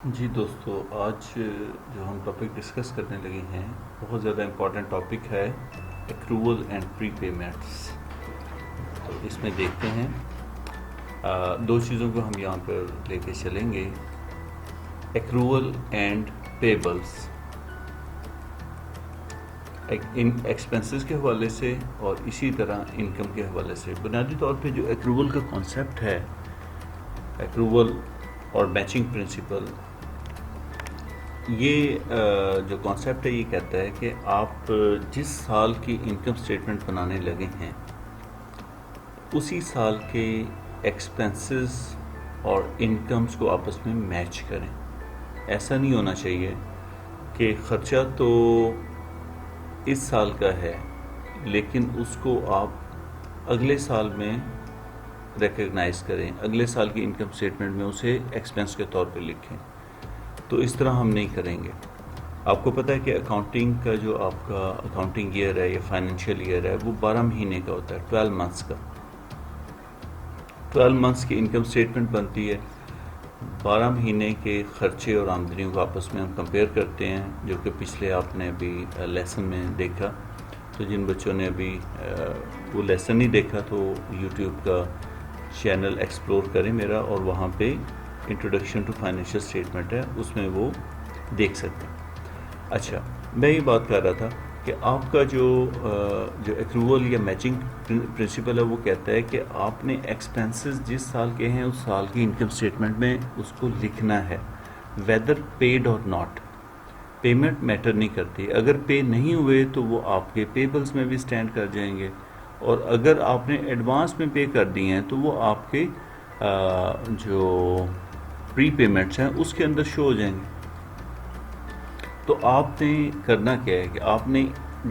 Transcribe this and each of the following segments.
جی دوستو، آج جو ہم ٹاپک ڈسکس کرنے لگے ہیں بہت زیادہ امپورٹنٹ ٹاپک ہے ایکروول اینڈ پری پیمنٹس۔ تو اس میں دیکھتے ہیں دو چیزوں کو ہم یہاں پر لے کے چلیں گے، ایکروول اینڈ پیبلس، ان ایکسپنسز کے حوالے سے اور اسی طرح انکم کے حوالے سے۔ بنیادی طور پہ جو ایکروول کا کانسیپٹ ہے، ایکروول اور میچنگ پرنسپل، یہ جو کانسیپٹ ہے یہ کہتا ہے کہ آپ جس سال کی انکم سٹیٹمنٹ بنانے لگے ہیں اسی سال کے ایکسپنسز اور انکمز کو آپس میں میچ کریں۔ ایسا نہیں ہونا چاہیے کہ خرچہ تو اس سال کا ہے لیکن اس کو آپ اگلے سال میں ریکگنائز کریں، اگلے سال کی انکم سٹیٹمنٹ میں اسے ایکسپنس کے طور پہ لکھیں۔ تو اس طرح ہم نہیں کریں گے۔ آپ کو پتہ ہے کہ اکاؤنٹنگ کا جو آپ کا اکاؤنٹنگ ایئر ہے یا فائنینشیل ایئر ہے وہ 12 مہینے کا ہوتا ہے، 12 منتھس کا۔ 12 منتھس کی انکم سٹیٹمنٹ بنتی ہے، 12 مہینے کے خرچے اور آمدنیوں کو آپس میں ہم کمپیئر کرتے ہیں، جو کہ پچھلے آپ نے ابھی لیسن میں دیکھا۔ تو جن بچوں نے ابھی وہ لیسن نہیں دیکھا تو یوٹیوب کا چینل ایکسپلور کریں میرا، اور وہاں پہ انٹروڈکشن ٹو فائنینشیل اسٹیٹمنٹ ہے، اس میں وہ دیکھ سکتے ہیں۔ اچھا، میں یہ بات کر رہا تھا کہ آپ کا جو ایکروول یا میچنگ پرنسپل ہے وہ کہتا ہے کہ آپ نے ایکسپنسز جس سال کے ہیں اس سال کی انکم سٹیٹمنٹ میں اس کو لکھنا ہے، ویدر پیڈ اور ناٹ۔ پیمنٹ میٹر نہیں کرتی، اگر پے نہیں ہوئے تو وہ آپ کے پیبلز میں بھی سٹینڈ کر جائیں گے، اور اگر آپ نے ایڈوانس میں پے کر دی ہیں تو وہ آپ کے جو پری پیمنٹس ہیں اس کے اندر شو ہو جائیں گے۔ تو آپ نے کرنا کیا ہے کہ آپ نے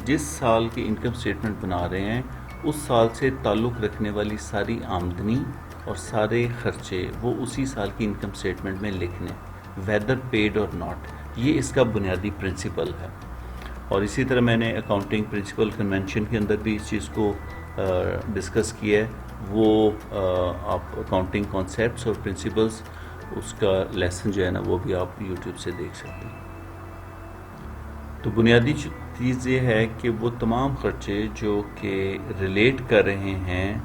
جس سال کی انکم سٹیٹمنٹ بنا رہے ہیں اس سال سے تعلق رکھنے والی ساری آمدنی اور سارے خرچے وہ اسی سال کی انکم سٹیٹمنٹ میں لکھنے، ویدر پیڈ اور ناٹ۔ یہ اس کا بنیادی پرنسپل ہے۔ اور اسی طرح میں نے اکاؤنٹنگ پرنسپل کنونشن کے اندر بھی اس چیز کو ڈسکس کیا ہے، وہ آپ اکاؤنٹنگ کانسیپٹس اور پرنسپلز، اس کا لیسن جو ہے نا وہ بھی آپ یوٹیوب سے دیکھ سکتے ہیں۔ تو بنیادی چیز یہ ہے کہ وہ تمام خرچے جو کہ ریلیٹ کر رہے ہیں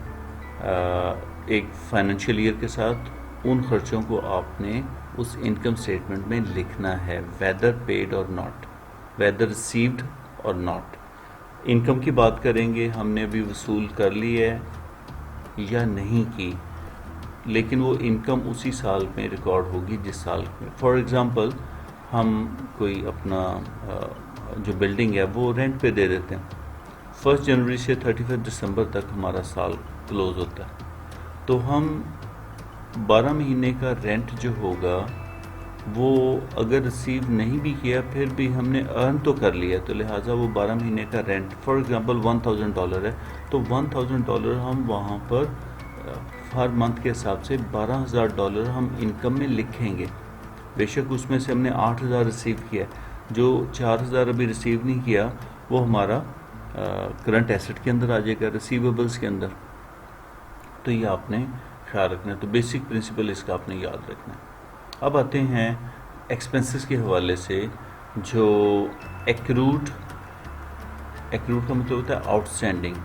ایک فائنینشیل ایئر کے ساتھ، ان خرچوں کو آپ نے اس انکم سٹیٹمنٹ میں لکھنا ہے، ویدر پیڈ اور ناٹ، ویدر ریسیوڈ اور ناٹ۔ انکم کی بات کریں گے، ہم نے ابھی وصول کر لی ہے یا نہیں کی، لیکن وہ انکم اسی سال میں ریکارڈ ہوگی جس سال میں۔ فار ایگزامپل، ہم کوئی اپنا جو بلڈنگ ہے وہ رینٹ پہ دے دیتے ہیں، 1 جنوری سے 31 دسمبر تک ہمارا سال کلوز ہوتا ہے، تو ہم 12 مہینے کا رینٹ جو ہوگا وہ اگر ریسیو نہیں بھی کیا پھر بھی ہم نے ارن تو کر لیا، تو لہٰذا وہ 12 مہینے کا رینٹ فار ایگزامپل $1000 ہے، تو $1000 ہم وہاں پر ہر منتھ کے حساب سے $12000 ہم انکم میں لکھیں گے۔ بے شک اس میں سے ہم نے 8000 ریسیو کیا، جو 4000 ابھی ریسیو نہیں کیا وہ ہمارا کرنٹ ایسٹ کے اندر آ جائے گا، ریسیویبلس کے اندر۔ تو یہ آپ نے خیال رکھنا ہے، تو بیسک پرنسپل اس کا آپ نے یاد رکھنا ہے۔ اب آتے ہیں ایکسپنسز کے حوالے سے، جو ایکروڈ کا مطلب ہوتا ہے آؤٹ اسٹینڈنگ۔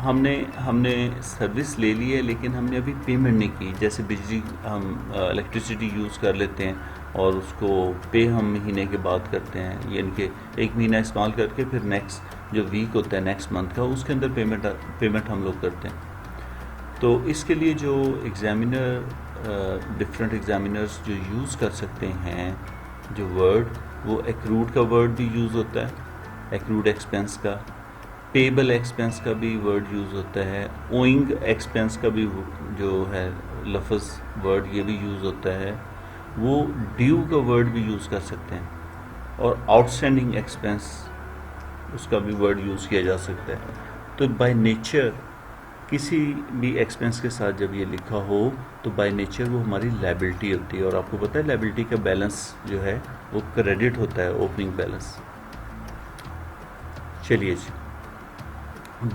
ہم نے سروس لے لی ہے لیکن ہم نے ابھی پیمنٹ نہیں کی، جیسے بجلی ہم الیکٹریسٹی یوز کر لیتے ہیں اور اس کو پے ہم مہینے کے بعد کرتے ہیں، یعنی کہ ایک مہینہ استعمال کر کے پھر نیکسٹ جو ویک ہوتا ہے نیکسٹ منتھ کا اس کے اندر پیمنٹ ہم لوگ کرتے ہیں۔ تو اس کے لیے جو ایگزامینر ڈفرینٹ ایگزامینرز جو یوز کر سکتے ہیں جو ورڈ، وہ ایکروڈ کا ورڈ بھی یوز ہوتا ہے، ایکروڈ ایکسپنس کا، پیبل ایکسپنس کا بھی ورڈ یوز ہوتا ہے، اوئنگ ایکسپنس کا بھی جو ہے لفظ ورڈ یہ بھی یوز ہوتا ہے، وہ ڈیو کا ورڈ بھی یوز کر سکتے ہیں، اور آؤٹ اسٹینڈنگ ایکسپنس اس کا بھی ورڈ یوز کیا جا سکتا ہے۔ تو بائی نیچر کسی بھی ایکسپنس کے ساتھ جب یہ لکھا ہو تو بائی نیچر وہ ہماری لائبلٹی ہوتی ہے، اور آپ کو پتہ ہے لائبلٹی کا بیلنس جو ہے وہ کریڈٹ ہوتا ہے، اوپننگ بیلنس۔ چلیے جی،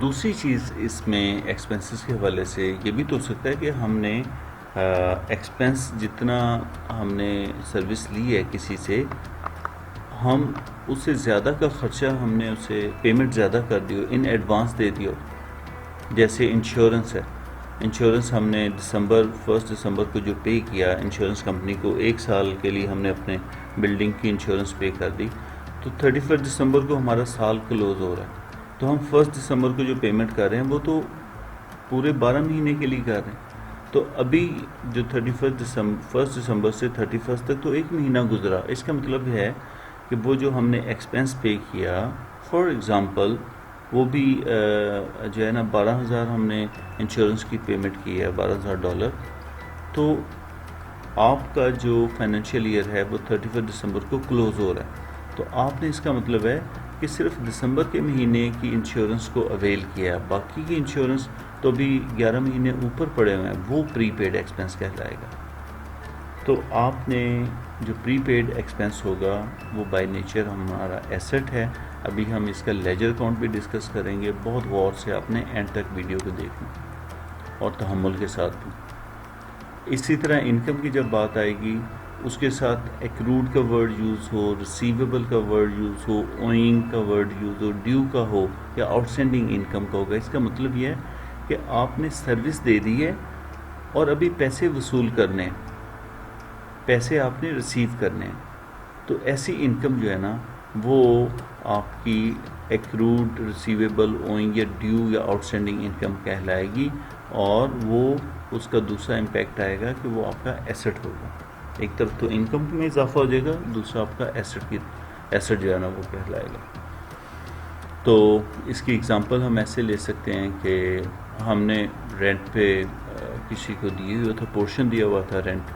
دوسری چیز اس میں ایکسپنسز کے حوالے سے یہ بھی تو ہو سکتا ہے کہ ہم نے ایکسپینس جتنا ہم نے سروس لی ہے کسی سے، ہم اس سے زیادہ کا خرچہ ہم نے اسے پیمنٹ زیادہ کر دی ہو، ان ایڈوانس دے دی ہو. جیسے انشورنس ہے، انشورنس ہم نے فرسٹ دسمبر کو جو پے کیا انشورنس کمپنی کو، 1 سال کے لیے ہم نے اپنے بلڈنگ کی انشورنس پے کر دی، تو 31 دسمبر کو ہمارا سال کلوز ہو رہا ہے، تو ہم 1 دسمبر کو جو پیمنٹ کر رہے ہیں وہ تو پورے 12 مہینے کے لیے کر رہے ہیں. تو ابھی جو 1 دسمبر سے 31 تک تو 1 مہینہ گزرا. اس کا مطلب ہے کہ وہ جو ہم نے ایکسپینس پے کیا، فار ایگزامپل وہ بھی جو ہے نا 12,000 ہم نے انشورنس کی پیمنٹ کی ہے، $12,000. تو آپ کا جو فائنینشیل ایئر ہے وہ 31 دسمبر کو کلوز ہو رہا ہے. تو آپ نے اس کا مطلب ہے کہ صرف دسمبر کے مہینے کی انشورنس کو اویل کیا، باقی کی انشورنس تو بھی 11 مہینے اوپر پڑے ہوئے ہیں، وہ پری پیڈ ایکسپینس کہلائے گا. تو آپ نے جو پری پیڈ ایکسپینس ہوگا وہ بائی نیچر ہمارا ایسٹ ہے. ابھی ہم اس کا لیجر اکاؤنٹ بھی ڈسکس کریں گے. بہت غور سے آپ نے اینڈ تک ویڈیو کو دیکھنا اور تحمل کے ساتھ بھی. اسی طرح انکم کی جب بات آئے گی، اس کے ساتھ ایکروڈ کا ورڈ یوز ہو، ریسیویبل کا ورڈ یوز ہو، اوئنگ کا ورڈ یوز ہو، ڈیو کا ہو یا آؤٹ اسٹینڈنگ انکم کا ہوگا. اس کا مطلب یہ ہے کہ آپ نے سروس دے دی ہے اور ابھی پیسے وصول کرنے ہیں، پیسے آپ نے ریسیو کرنے ہیں. تو ایسی انکم جو ہے نا وہ آپ کی ایکروڈ، ریسیویبل، اوئنگ یا ڈیو یا آؤٹ اسٹینڈنگ انکم کہلائے گی. اور وہ اس کا دوسرا امپیکٹ آئے گا کہ وہ آپ کا ایسٹ ہوگا. ایک طرف تو انکم میں اضافہ ہو جائے گا، دوسرا آپ کا ایسٹ جو ہے نا وہ کہلائے گا. تو اس کی اگزامپل ہم ایسے لے سکتے ہیں کہ ہم نے رینٹ پہ کسی کو دیے ہوئے تھا، پورشن دیا ہوا تھا رینٹ.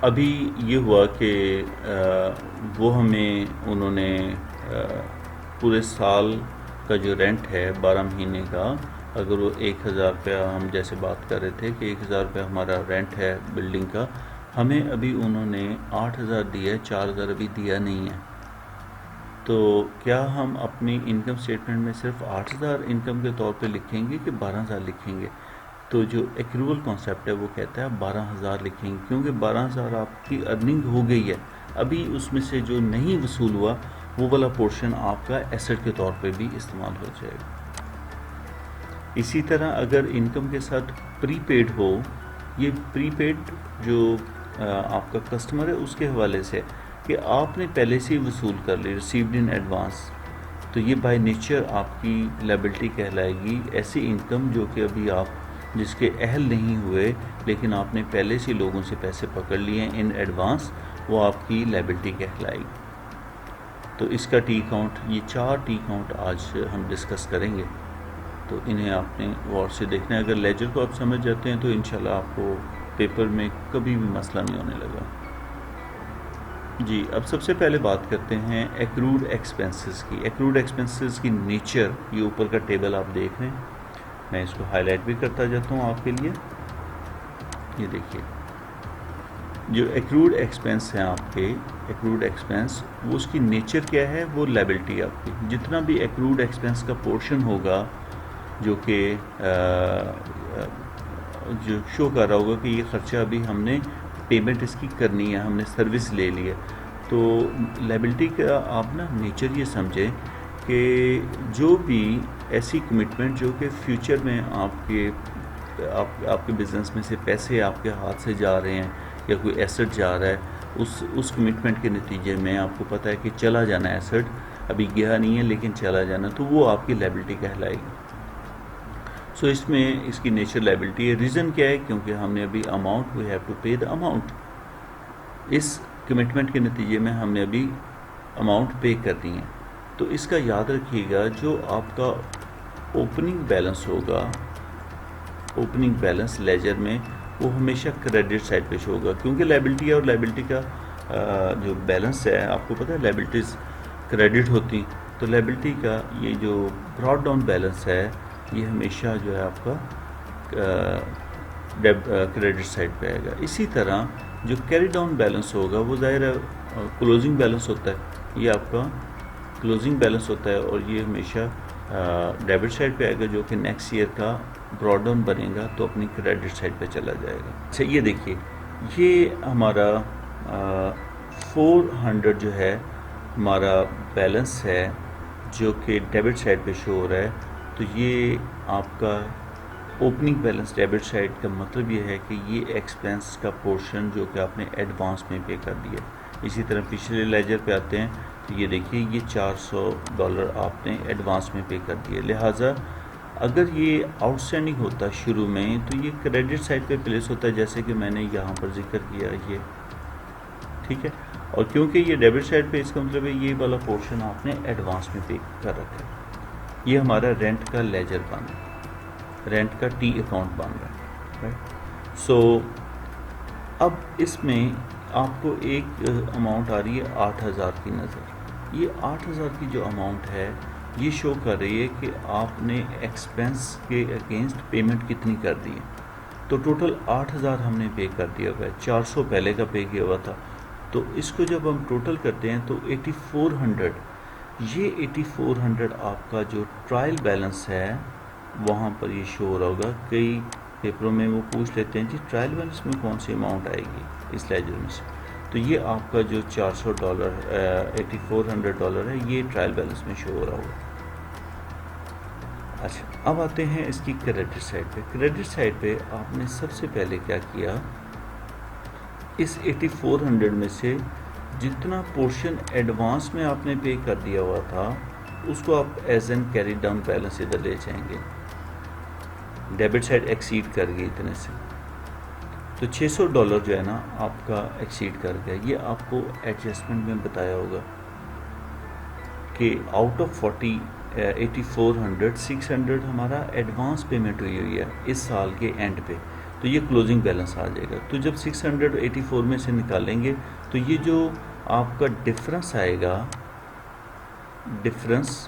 ابھی یہ ہوا کہ وہ ہمیں انہوں نے پورے سال کا جو رینٹ ہے 12 مہینے کا، اگر وہ 1,000 روپیہ، ہم جیسے بات کر رہے تھے کہ 1,000 روپیہ ہمارا رینٹ ہے بلڈنگ کا، ہمیں ابھی انہوں نے 8,000 دیا ہے، 4,000 ابھی دیا نہیں ہے. تو کیا ہم اپنی انکم سٹیٹمنٹ میں صرف 8,000 انکم کے طور پہ لکھیں گے کہ 12,000 لکھیں گے؟ تو جو ایکروول کانسیپٹ ہے وہ کہتا ہے 12,000 لکھیں گے، کیونکہ 12,000 آپ کی ارننگ ہو گئی ہے. ابھی اس میں سے جو نہیں وصول ہوا وہ والا پورشن آپ کا ایسٹ کے طور پہ بھی استعمال ہو جائے گا. اسی طرح اگر انکم کے ساتھ پری پیڈ ہو، یہ پری پیڈ جو آپ کا کسٹمر ہے اس کے حوالے سے کہ آپ نے پہلے سے ہی وصول کر لی، ریسیوڈ ان ایڈوانس، تو یہ بائی نیچر آپ کی لائبلٹی کہلائے گی. ایسی انکم جو کہ ابھی آپ جس کے اہل نہیں ہوئے لیکن آپ نے پہلے سے لوگوں سے پیسے پکڑ لیے ہیں ان ایڈوانس، وہ آپ کی لائبلٹی کہلائے گی. تو اس کا ٹی کاؤنٹ، یہ 4 ٹی کاؤنٹ آج ہم ڈسکس کریں گے. تو انہیں آپ نے غور سے دیکھنا ہے. اگر لیجر کو آپ سمجھ جاتے ہیں تو انشاءاللہ آپ کو پیپر میں کبھی بھی مسئلہ نہیں ہونے لگا. جی، اب سب سے پہلے بات کرتے ہیں ایکروڈ ایکسپینسز کی. ایکروڈ ایکسپینسز کی نیچر، یہ اوپر کا ٹیبل آپ دیکھ رہے ہیں، میں اس کو ہائی لائٹ بھی کرتا جاتا ہوں آپ کے لیے. یہ دیکھیے جو ایکروڈ ایکسپینس ہیں آپ کے، ایکروڈ ایکسپینس وہ اس کی نیچر کیا ہے؟ وہ لائبلٹی آپ کی. جتنا بھی ایکروڈ ایکسپینس کا پورشن ہوگا جو کہ جو شو کر رہا ہوگا کہ یہ خرچہ ابھی ہم نے پیمنٹ اس کی کرنی ہے، ہم نے سروس لے لی ہے، تو لائبلٹی کا آپ نا نیچر یہ سمجھیں کہ جو بھی ایسی کمٹمنٹ جو کہ فیوچر میں آپ کے بزنس میں سے پیسے آپ کے ہاتھ سے جا رہے ہیں یا کوئی ایسٹ جا رہا ہے، اس کمٹمنٹ کے نتیجے میں آپ کو پتہ ہے کہ چلا جانا ہے ایسٹ، ابھی گیا نہیں ہے لیکن چلا جانا، تو وہ آپ کی لائبلٹی کہلائے گی. سو اس میں اس کی نیچر لائبلٹی ہے. ریزن کیا ہے؟ کیونکہ ہم نے ابھی amount, we have to pay the amount, اس کمٹمنٹ کے نتیجے میں ہم نے ابھی اماؤنٹ پے کرنی ہے. تو اس کا یاد رکھیے گا، جو آپ کا اوپننگ بیلنس ہوگا، اوپننگ بیلنس لیجر میں، وہ ہمیشہ کریڈٹ سائڈ پہ شو ہوگا، کیونکہ لائبلٹی ہے اور لائبلٹی کا جو بیلنس ہے آپ کو پتہ ہے لیبلٹیز کریڈٹ ہوتی، تو لائبلٹی کا یہ جو براڈ ڈاؤن بیلنس ہے یہ ہمیشہ جو ہے آپ کا کریڈٹ سائڈ پہ آئے گا. اسی طرح جو کیری ڈاؤن بیلنس ہوگا وہ ظاہر ہے کلوزنگ بیلنس ہوتا ہے، یہ آپ کا کلوزنگ بیلنس ہوتا ہے اور یہ ہمیشہ ڈیبٹ سائڈ پہ آئے گا، جو کہ نیکسٹ ایئر کا ڈرا ڈاؤن بنے گا تو اپنی کریڈٹ سائڈ پہ چلا جائے گا. اچھا یہ دیکھیے یہ ہمارا 400 جو ہے ہمارا بیلنس ہے جو کہ ڈیبٹ سائڈ پہ شو ہو رہا ہے. تو یہ آپ کا اوپننگ بیلنس ڈیبٹ سائڈ کا مطلب یہ ہے کہ یہ ایکسپینس کا پورشن جو کہ آپ نے ایڈوانس میں پے کر دیا. اسی طرح پچھلے لیجر پہ آتے ہیں تو یہ دیکھیے یہ $400 آپ نے ایڈوانس میں پے کر دیا. لہٰذا اگر یہ آؤٹ اسٹینڈنگ ہوتا شروع میں تو یہ کریڈٹ سائڈ پہ پلیس ہوتا ہے جیسے کہ میں نے یہاں پر ذکر کیا یہ ٹھیک ہے. اور کیونکہ یہ ڈیبٹ سائڈ پہ اس کا مطلب ہے یہ والا پورشن آپ نے ایڈوانس میں پے کر رکھا ہے. یہ ہمارا رینٹ کا لیجر بن رہا ہے, رینٹ کا ٹی اکاؤنٹ بن رہا ہے رائٹ. سو اب اس میں آپ کو ایک اماؤنٹ آ رہی ہے 8,000 کی نظر. یہ 8,000 کی جو اماؤنٹ ہے یہ شو کر رہی ہے کہ آپ نے ایکسپینس کے اگینسٹ پیمنٹ کتنی کر دی ہے. تو ٹوٹل 8,000 ہم نے پے کر دیا ہوا ہے, 400 پہلے کا پے کیا ہوا تھا. تو اس کو جب ہم ٹوٹل کرتے ہیں تو 8400 یہ 8400 آپ کا جو ٹرائل بیلنس ہے وہاں پر یہ شو ہو رہا ہوگا. کئی پیپروں میں وہ پوچھ لیتے ہیں جی ٹرائل بیلنس میں کون سی اماؤنٹ آئے گی اس لیجر میں سے. تو یہ آپ کا جو $400 $8400 ہے یہ ٹرائل بیلنس میں شو ہو رہا ہوگا. اچھا اب آتے ہیں اس کی کریڈٹ سائڈ پہ. کریڈٹ سائڈ پہ آپ نے سب سے پہلے کیا کیا, اس 8400 میں سے جتنا پورشن ایڈوانس میں آپ نے پے کر دیا ہوا تھا اس کو آپ as an carry down balance ادھر لے جائیں گے. ڈیبٹ سائڈ ایکسیڈ کر گئی اتنے سے تو $600 جو ہے نا آپ کا ایکسیڈ کر گیا. یہ آپ کو ایڈجسٹمنٹ میں بتایا ہوگا کہ آؤٹ آف 8400 600 ہمارا ایڈوانس پیمنٹ ہوئی ہے اس سال کے اینڈ پہ. تو یہ کلوزنگ بیلنس آ جائے گا. تو جب 684 میں سے نکالیں گے تو یہ جو آپ کا ڈفرنس آئے گا, ڈفرنس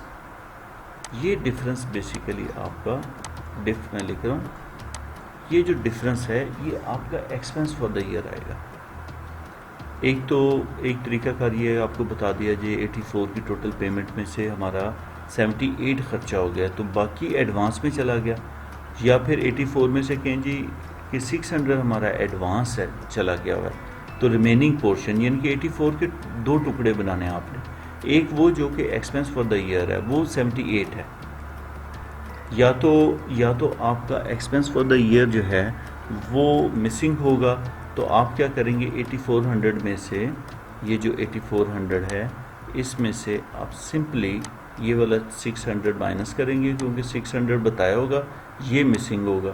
یہ ڈفرنس بیسیکلی آپ کا میں لکھ رہا ہوں, یہ جو ڈفرنس ہے یہ آپ کا ایکسپینس فار دا ایئر آئے گا. ایک طریقہ کار یہ آپ کو بتا دیا جی 84 کی ٹوٹل پیمنٹ میں سے ہمارا 78 خرچہ ہو گیا تو باقی ایڈوانس میں چلا گیا. یا پھر 84 میں سے کہیں جی کہ 600 ہمارا ایڈوانس ہے چلا گیا ہوا ہے تو ریمیننگ پورشن یعنی کہ 84 کے دو ٹکڑے بنانے ہیں آپ نے. ایک وہ جو کہ ایکسپینس فار دا ایئر ہے وہ 78 ہے. یا تو آپ کا ایکسپینس فار دا ایئر جو ہے وہ مسنگ ہوگا تو آپ کیا کریں گے 8400 میں سے یہ جو 8400 ہے اس میں سے آپ سمپلی یہ والا 600 مائنس کریں گے کیونکہ 600 بتایا ہوگا یہ مسنگ ہوگا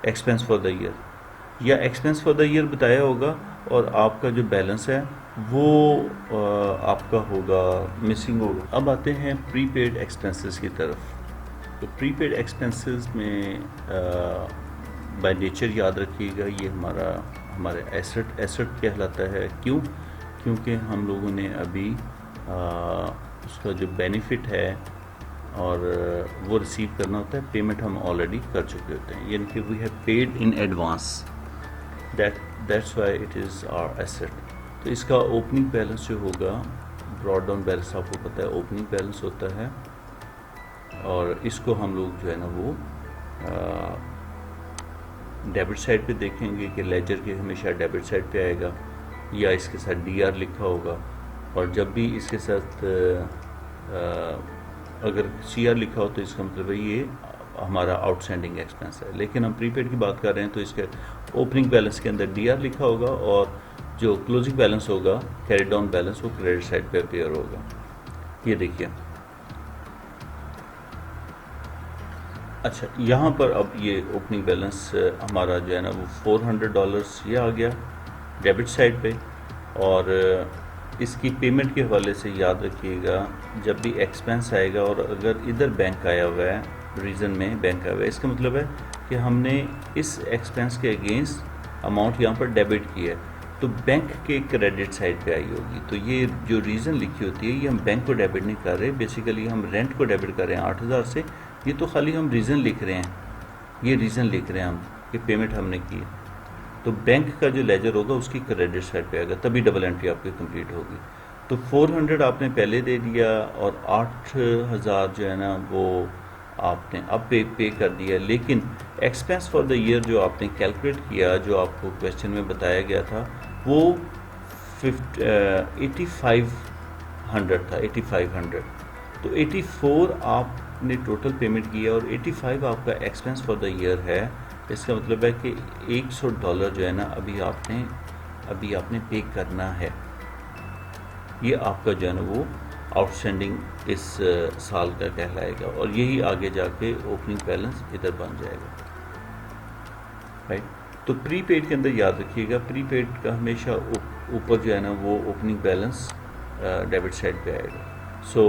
ایکسپینس فار دا ایئر, یا ایکسپینس فار دا ایئر بتایا ہوگا اور آپ کا جو بیلنس ہے وہ آپ کا ہوگا مسنگ ہوگا. اب آتے ہیں پری پیڈ ایکسپینسز کی طرف. تو پری پیڈ ایکسپینسز میں بائی نیچر یاد رکھیے گا یہ ہمارے ایسٹ کہلاتا ہے. کیونکہ ہم لوگوں نے ابھی اس کا جو بینیفٹ ہے اور وہ ریسیو کرنا ہوتا ہے, پیمنٹ ہم آلریڈی کر چکے ہوتے ہیں یعنی کہ we have paid in advance, that's why it is our asset. تو اس کا اوپننگ بیلنس جو ہوگا, ڈرا ڈاؤن بیلنس آپ کو پتہ ہے اوپننگ بیلنس ہوتا ہے, اور اس کو ہم لوگ جو ہے نا وہ ڈیبٹ سائڈ پہ دیکھیں گے کہ لیجر کے ہمیشہ ڈیبٹ سائڈ پہ آئے گا یا اس کے ساتھ ڈی آر لکھا ہوگا. اور جب بھی اس کے ساتھ اگر سی آر لکھا ہو تو اس کا مطلب ہے یہ ہمارا آؤٹ اسٹینڈنگ ایکسپینس ہے. لیکن ہم پری پیڈ کی بات کر رہے ہیں تو اس کے اوپننگ بیلنس کے اندر ڈی آر لکھا ہوگا اور جو کلوزنگ بیلنس ہوگا کیری ڈاؤن بیلنس وہ کریڈٹ سائڈ پہ اپیئر ہوگا. یہ دیکھیے اچھا یہاں پر اب یہ اوپننگ بیلنس ہمارا جو ہے نا وہ $400 یہ آ گیا ڈیبٹ سائڈ پہ. اور اس کی پیمنٹ کے حوالے سے یاد رکھیے گا جب بھی ایکسپینس آئے گا اور اگر ادھر بینک آیا ہوا ہے ریزن میں بینک آیا ہوا ہے اس کا مطلب ہے کہ ہم نے اس ایکسپینس کے اگینسٹ اماؤنٹ یہاں پر ڈیبٹ کی ہے تو بینک کے کریڈٹ سائڈ پہ آئی ہوگی. تو یہ جو ریزن لکھی ہوتی ہے یہ ہم بینک کو ڈیبٹ نہیں کر رہے, بیسیکلی ہم رینٹ کو ڈیبٹ کر رہے ہیں 8,000 سے. یہ تو خالی ہم ریزن لکھ رہے ہیں, یہ ریزن لکھ رہے ہیں ہم کہ پیمنٹ ہم نے کی. تو بینک کا جو لیجر ہوگا اس کی کریڈٹ سائڈ پہ آئے گا تبھی ڈبل انٹری آپ کی کمپلیٹ ہوگی. تو 400 آپ نے پہلے دے دیا اور 8,000 جو ہے نا وہ آپ نے اب پے کر دیا، لیکن ایکسپینس فار دا ایئر جو آپ نے کیلکولیٹ کیا، جو آپ کو کویشچن میں بتایا گیا تھا، وہ 8500 تھا، 8500. تو 84 آپ نے ٹوٹل پیمنٹ کیا اور 85 آپ کا ایکسپینس فار دا ایئر ہے. اس کا مطلب ہے کہ $100 جو ہے نا ابھی آپ نے پے کرنا ہے. یہ آپ کا جو ہے نا وہ آؤٹ اسٹینڈنگ اس سال کا کہلائے گا، اور یہی آگے جا کے اوپننگ بیلنس ادھر بن جائے گا. رائٹ. تو پری پیڈ کے اندر یاد رکھیے گا، پری پیڈ کا ہمیشہ اوپر جو ہے نا وہ اوپننگ بیلنس ڈیبٹ سائڈ پہ آئے گا. سو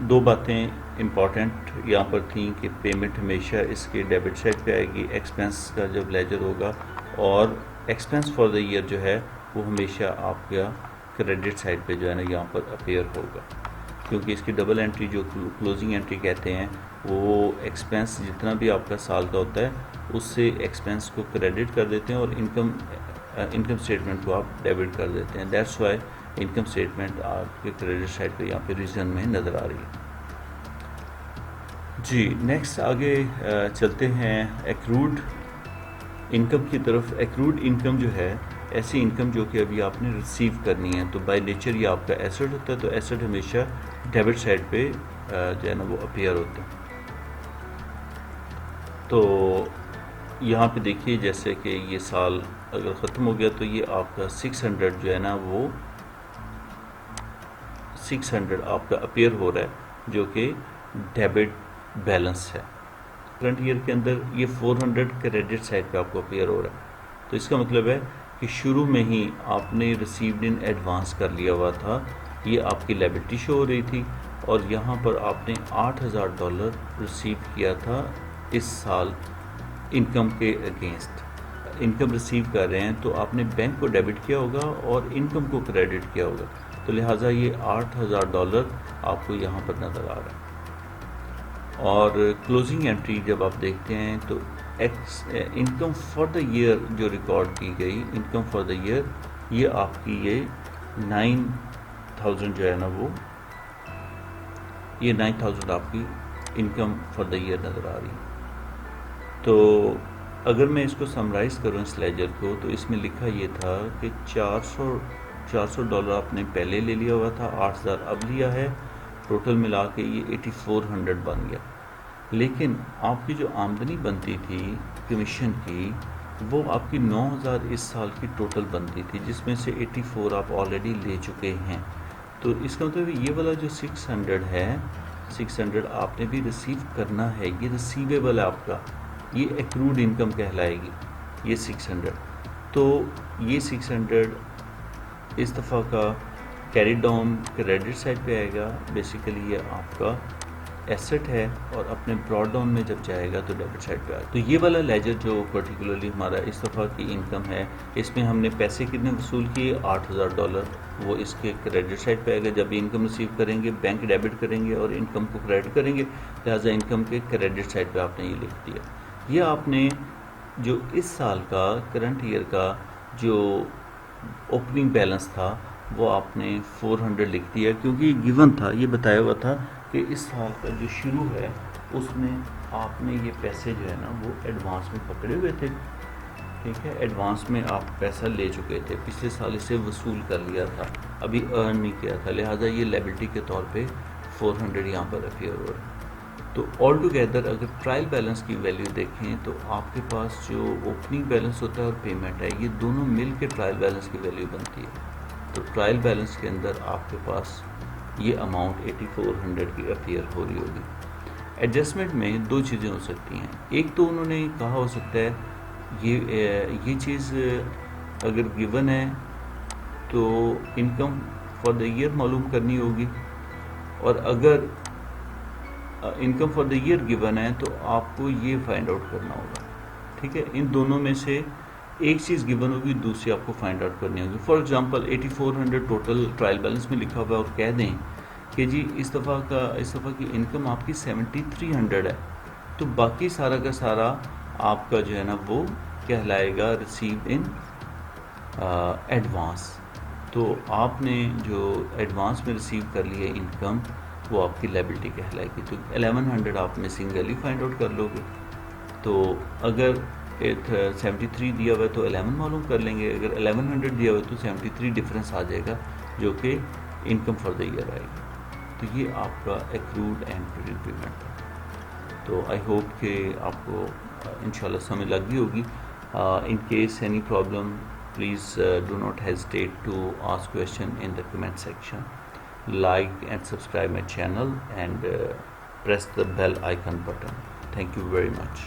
دو باتیں امپورٹنٹ یہاں پر تھیں کہ پیمنٹ ہمیشہ اس کے ڈیبٹ سائڈ پہ آئے گی ایکسپینس کا جب لیجر ہوگا، اور ایکسپینس فار دا ایئر جو ہے وہ ہمیشہ آپ کا کریڈٹ سائڈ پہ جو ہے نا یہاں پر اپیئر ہوگا، کیونکہ اس کی ڈبل انٹری جو کلوزنگ انٹری کہتے ہیں، وہ ایکسپینس جتنا بھی آپ کا سال کا ہوتا ہے اس سے ایکسپینس کو کریڈٹ کر دیتے ہیں اور انکم اسٹیٹمنٹ کو آپ ڈیبٹ کر دیتے ہیں. دیٹس وائی انکم اسٹیٹمنٹ آپ کے کریڈٹ سائڈ پہ یہاں پہ ریزن میں نظر آ رہی ہے. جی نیکسٹ آگے چلتے ہیں ایکروڈ انکم کی طرف. ایکروڈ انکم جو ہے ایسی انکم جو کہ ابھی آپ نے ریسیو کرنی ہے، تو بائی نیچر یہ آپ کا ایسٹ ہوتا ہے، تو ایسٹ ہمیشہ ڈیبٹ سائڈ پہ جو ہے نا وہ اپیئر ہوتا ہے. تو یہاں پہ دیکھیے جیسے کہ یہ سال اگر ختم ہو گیا تو یہ آپ کا 600 جو ہے نا وہ 600 آپ کا اپیئر ہو رہا ہے جو کہ ڈیبٹ بیلنس ہے. کرنٹ ایئر کے اندر یہ 400 کریڈٹ سائڈ پہ آپ کو اپیئر ہو رہا ہے. تو اس کا مطلب ہے کہ شروع میں ہی آپ نے ریسیوڈ ان ایڈوانس کر لیا ہوا تھا، یہ آپ کی لائبلٹی شو ہو رہی تھی، اور یہاں پر آپ نے $8000 ریسیو کیا تھا اس سال انکم کے اگینسٹ. انکم ریسیو کر رہے ہیں تو آپ نے بینک کو ڈیبٹ کیا ہوگا اور انکم کو کریڈٹ کیا ہوگا، تو لہٰذا یہ $8000 آپ کو یہاں پر نظر آ رہا ہے. اور کلوزنگ انٹری جب آپ دیکھتے ہیں تو انکم فار دا ایئر جو ریکارڈ کی گئی، انکم فار دا ایئر یہ آپ کی یہ 9000 جو ہے نا وہ یہ 9000 آپ کی انکم فار دا ایئر نظر آ رہی ہے. تو اگر میں اس کو سمرائز کروں اس لیجر کو، تو اس میں لکھا یہ تھا کہ $400 آپ نے پہلے لے لیا ہوا تھا، 8000 اب لیا ہے، ٹوٹل ملا کے یہ 8400 بن گیا. لیکن آپ کی جو آمدنی بنتی تھی کمیشن کی، وہ آپ کی 9000 اس سال کی ٹوٹل بنتی تھی، جس میں سے 84 آپ آلریڈی لے چکے ہیں. تو اس کا مطلب یہ والا جو 600 ہے، 600 آپ نے بھی ریسیو کرنا ہے، یہ ریسیویبل ہے آپ کا، یہ ایکروڈ انکم کہلائے گی یہ 600. تو یہ 600 اس دفعہ کا کیری ڈاؤن کریڈٹ سائڈ پہ آئے گا. بیسیکلی یہ آپ کا ایسٹ ہے، اور اپنے براڈ ڈاؤن میں جب جائے گا تو ڈیبٹ سائڈ پہ آئے گا. تو یہ والا لیجر جو پرٹیکولرلی ہمارا اس دفعہ کی انکم ہے، اس میں ہم نے پیسے کتنے وصول کیے، $8000، وہ اس کے کریڈٹ سائڈ پہ آئے گا. جب انکم ریسیو کریں گے بینک ڈیبٹ کریں گے اور انکم کو کریڈٹ کریں گے، لہٰذا انکم کے کریڈٹ سائڈ پہ آپ نے یہ لکھ دیا. یہ آپ نے جو اس سال کا کرنٹ ایئر کا جو اوپننگ بیلنس تھا وہ آپ نے 400 لکھ دیا، کیونکہ یہ گیون تھا، یہ بتایا ہوا تھا کہ اس سال کا جو شروع ہے اس میں آپ نے یہ پیسے جو ہے نا وہ ایڈوانس میں پکڑے ہوئے تھے. ٹھیک ہے، ایڈوانس میں آپ پیسہ لے چکے تھے، پچھلے سال اسے وصول کر لیا تھا، ابھی ارن نہیں کیا تھا، لہٰذا یہ لائبلٹی کے طور پہ 400 یہاں پر اپیئر ہو رہا ہے. تو آل ٹوگیدر اگر ٹرائل بیلنس کی ویلیو دیکھیں تو آپ کے پاس جو اوپننگ بیلنس ہوتا ہے اور پیمنٹ ہے، یہ دونوں مل کے ٹرائل بیلنس کی ویلیو بنتی ہے. تو ٹرائل بیلنس کے اندر آپ کے پاس یہ اماؤنٹ 8400 کی اپیئر ہو رہی ہوگی. ایڈجسٹمنٹ میں دو چیزیں ہو سکتی ہیں. ایک تو انہوں نے کہا ہو سکتا ہے یہ چیز اگر گیون ہے تو انکم فار دا ایئر معلوم کرنی ہوگی، اور اگر income for the year given ہے تو آپ کو یہ فائنڈ آؤٹ کرنا ہوگا. ٹھیک ہے، ان دونوں میں سے ایک چیز گیون ہوگی، دوسری آپ کو فائنڈ آؤٹ کرنی ہوگی. For example 8400 total trial balance میں لکھا ہوا ہے، اور کہہ دیں کہ جی اس دفعہ کی انکم آپ کی 7300 ہے، تو باقی سارا کا سارا آپ کا جو ہے نا وہ کہلائے گا ریسیو ان ایڈوانس. تو آپ نے جو ایڈوانس میں ریسیو کر لی ہے انکم، وہ آپ کی لائبلٹی کہلائے گی. تو 1100 آپ مسنگ ویلیو فائنڈ آؤٹ کر لو گے. تو اگر 73 دیا ہوا ہے تو 11 معلوم کر لیں گے. اگر 1100 دیا ہوا ہے تو 73 ڈفرینس آ جائے گا جو کہ انکم فار دا ایئر آئے گی. تو یہ آپ کا ایکروڈ اینڈ کریڈٹ پیمنٹ ہے. تو آئی ہوپ کہ آپ کو انشاءاللہ سمجھ لگ گئی ہوگی. In case any problem please do not hesitate to ask question in the comment section. Like and subscribe my channel and press the bell icon button. Thank you very much.